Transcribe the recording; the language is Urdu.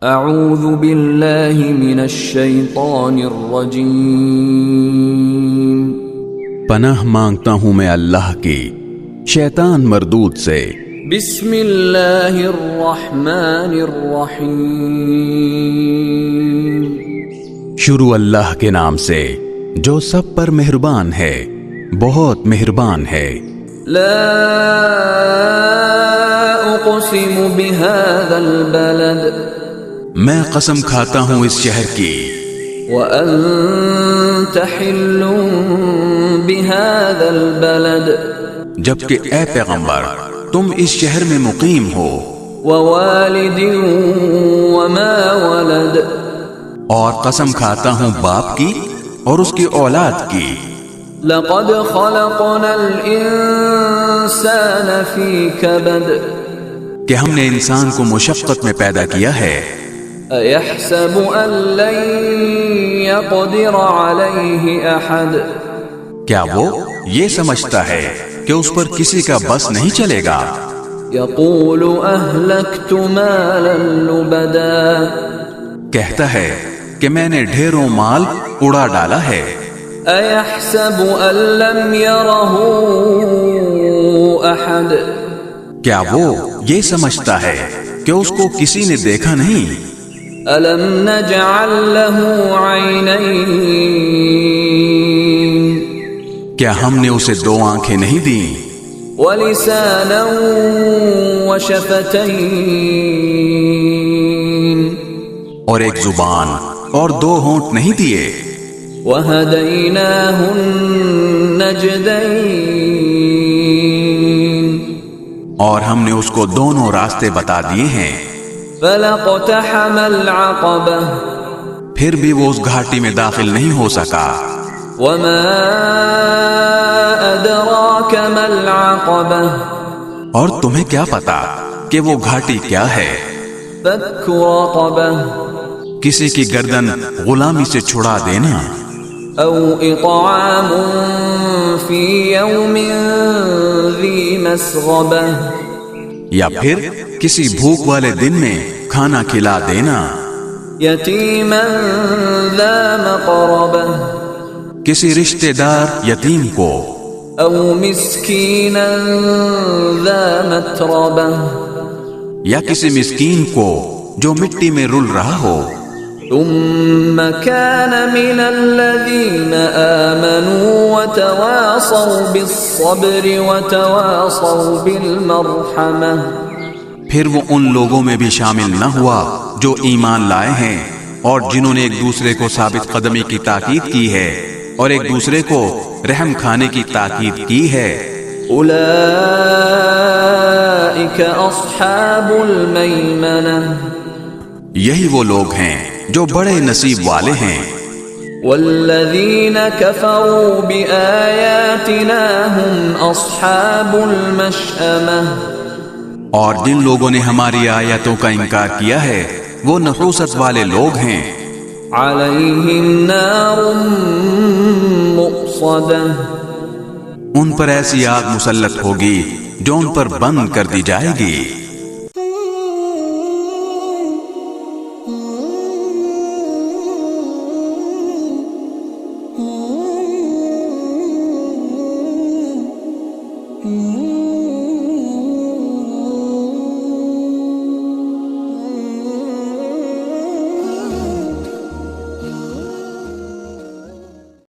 اعوذ باللہ من الشیطان الرجیم، پناہ مانگتا ہوں میں اللہ کی شیطان مردود سے۔ بسم اللہ الرحمن الرحیم، شروع اللہ کے نام سے جو سب پر مہربان ہے، بہت مہربان ہے۔ لا اقسم بهذا البلد، میں قسم کھاتا ہوں اس شہر کی، وانت حل بهذا البلد، جبکہ اے پیغمبر تم اس شہر میں مقیم ہو، ووالد وما ولد، اور قسم کھاتا ہوں باپ کی اور اس کی اولاد کی۔ لقد خلقنا الانسان فی کبد، کہ ہم نے انسان کو مشقت میں پیدا کیا ہے۔ ایحسب ان لن یقدر علیہ احد، کیا وہ یہ سمجھتا ہے کہ اس پر کسی کا بس نہیں چلے گا؟ یقول اہلکت مالا لبدا، کہتا ہے کہ میں نے ڈھیروں مال اڑا ڈالا ہے۔ ایحسب ان لم یرہ احد، کیا وہ یہ سمجھتا ہے کہ اس کو کسی نے دیکھا نہیں؟ الم نجعل له عینین، کیا ہم نے اسے دو آنکھیں نہیں دیں؟ ولسانا وشفتین، اور ایک زبان اور دو ہونٹ نہیں دیے؟ وہدیناہ النجدین، اور ہم نے اس کو دونوں راستے بتا دیے ہیں۔ فلاقتحم العقبہ، پھر بھی وہ اس گھاٹی میں داخل نہیں ہو سکا۔ وما ادراک ما العقبہ، اور تمہیں کیا پتا کہ وہ گھاٹی کیا ہے؟ فک رقبہ، کسی کی گردن غلامی سے چھڑا دینا، او اطعام فی یوم ذی مسغبہ، یا پھر کسی بھوک والے دن میں کھانا کھلا دینا، یتیما ذا مقربہ، کسی رشتہ دار یتیم کو، او مسکینا ذا متربہ، یا کسی مسکین کو جو مٹی میں رل رہا ہو۔ ثم كان من الذين آمنوا وتواصوا بالصبر وتواصوا بالمرحمة، پھر وہ ان لوگوں میں بھی شامل نہ ہوا جو ایمان لائے ہیں اور جنہوں نے ایک دوسرے کو ثابت قدمی کی تاکید کی ہے اور ایک دوسرے کو رحم کھانے کی تاکید کی ہے۔ اولئک اصحاب المیمنہ، یہی وہ لوگ ہیں جو بڑے نصیب والے ہیں۔ والذین کفروا بآیاتنا هم اصحاب المشأمہ، اور جن لوگوں نے ہماری آیتوں کا انکار کیا ہے وہ نحوست والے لوگ ہیں۔ علیہم نار مؤصدہ، ان پر ایسی آگ مسلط ہوگی جو ان پر بند کر دی جائے گی۔ Mm-hmm.